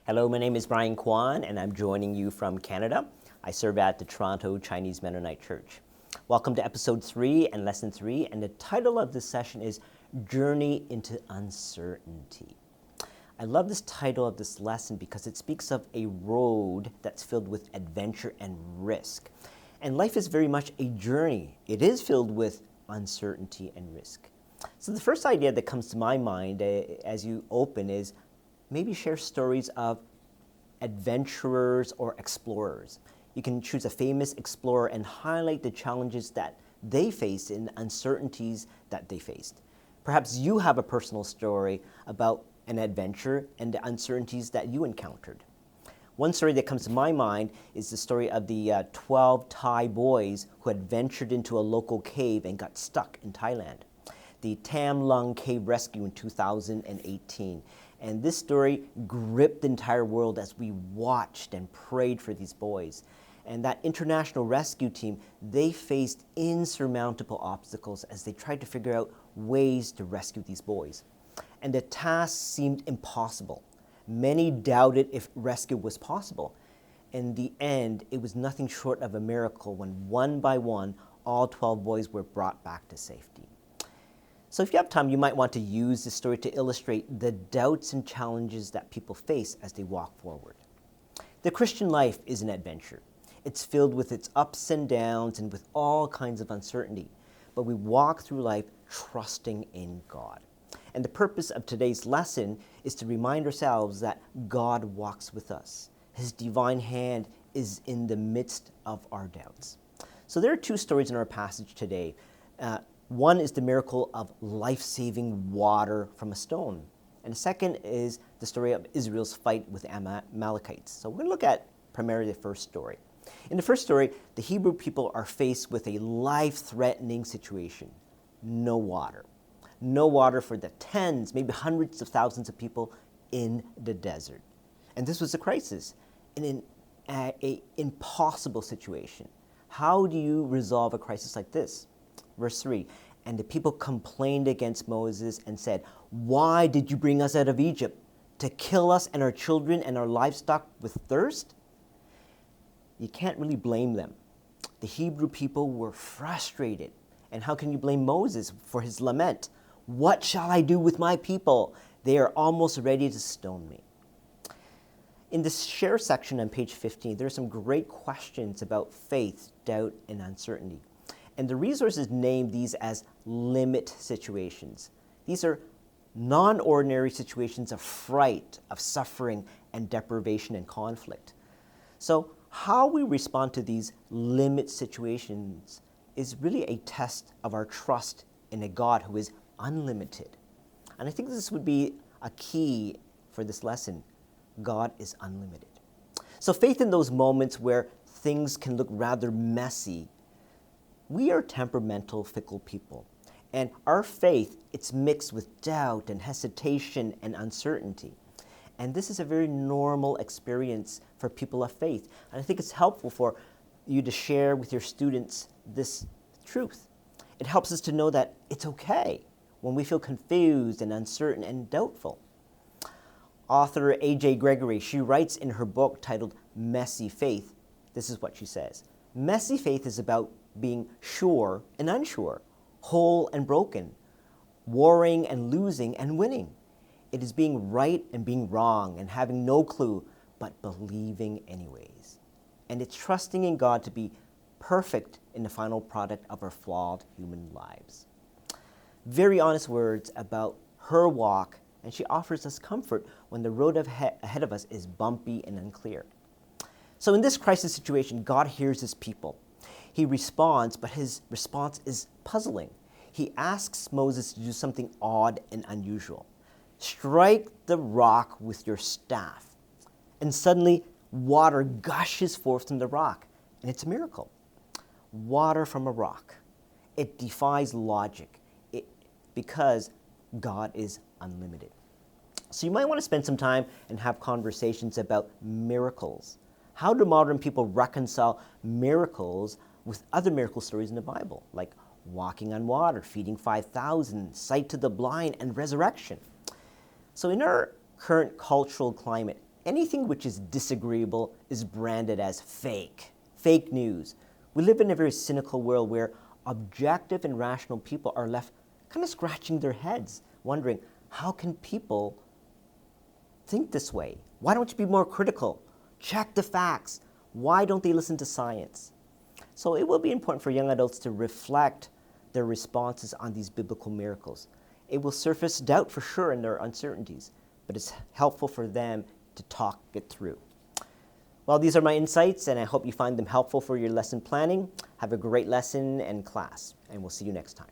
Hello, my name is Brian Quan, and I'm joining you from Canada. I serve at the Toronto Chinese Mennonite Church. Welcome to episode 3 and lesson 3, and the title of this session is Journey into Uncertainty. I love this title of this lesson because it speaks of a road that's filled with adventure and risk. And life is very much a journey. It is filled with uncertainty and risk. So the first idea that comes to my mind as you open is maybe share stories of adventurers or explorers. You can choose a famous explorer and highlight the challenges that they faced and uncertainties that they faced. Perhaps you have a personal story about an adventure and the uncertainties that you encountered. One story that comes to my mind is the story of the 12 Thai boys who had ventured into a local cave and got stuck in Thailand. The Tam Lung Cave Rescue in 2018. And this story gripped the entire world as we watched and prayed for these boys. And that international rescue team, they faced insurmountable obstacles as they tried to figure out ways to rescue these boys. And the task seemed impossible. Many doubted if rescue was possible. In the end, it was nothing short of a miracle when one by one, all 12 boys were brought back to safety. So if you have time, you might want to use this story to illustrate the doubts and challenges that people face as they walk forward. The Christian life is an adventure. It's filled with its ups and downs and with all kinds of uncertainty. But we walk through life trusting in God. And the purpose of today's lesson is to remind ourselves that God walks with us. His divine hand is in the midst of our doubts. So there are two stories in our passage today. One is the miracle of life-saving water from a stone. And the second is the story of Israel's fight with Amalekites. So we're going to look at primarily the first story. In the first story, the Hebrew people are faced with a life-threatening situation. No water. No water for the tens, maybe hundreds of thousands of people in the desert. And this was a crisis, an impossible situation. How do you resolve a crisis like this? Verse 3, and the people complained against Moses and said, "Why did you bring us out of Egypt? To kill us and our children and our livestock with thirst?" You can't really blame them. The Hebrew people were frustrated. And how can you blame Moses for his lament? "What shall I do with my people? They are almost ready to stone me." In the share section on page 15, there are some great questions about faith, doubt, and uncertainty. And the resources name these as limit situations. These are non-ordinary situations of fright, of suffering, and deprivation and conflict. So how we respond to these limit situations is really a test of our trust in a God who is unlimited. And I think this would be a key for this lesson. God is unlimited. So faith in those moments where things can look rather messy. We are temperamental, fickle people. And our faith, it's mixed with doubt and hesitation and uncertainty. And this is a very normal experience for people of faith. And I think it's helpful for you to share with your students this truth. It helps us to know that it's okay when we feel confused and uncertain and doubtful. Author A.J. Gregory, she writes in her book titled Messy Faith, this is what she says. Messy faith is about being sure and unsure, whole and broken, warring and losing and winning. It is being right and being wrong and having no clue, but believing anyways. And it's trusting in God to be perfect in the final product of our flawed human lives. Very honest words about her walk, and she offers us comfort when the road ahead of us is bumpy and unclear. So in this crisis situation, God hears his people. He responds, but his response is puzzling. He asks Moses to do something odd and unusual. Strike the rock with your staff. And suddenly, water gushes forth from the rock. And it's a miracle. Water from a rock. It defies logic because God is unlimited. So you might want to spend some time and have conversations about miracles. How do modern people reconcile miracles with other miracle stories in the Bible, like walking on water, feeding 5,000, sight to the blind, and resurrection? So in our current cultural climate, anything which is disagreeable is branded as fake news. We live in a very cynical world where objective and rational people are left kind of scratching their heads, wondering, how can people think this way? Why don't you be more critical? Check the facts. Why don't they listen to science? So it will be important for young adults to reflect their responses on these biblical miracles. It will surface doubt for sure in their uncertainties, but it's helpful for them to talk it through. Well, these are my insights, and I hope you find them helpful for your lesson planning. Have a great lesson and class, and we'll see you next time.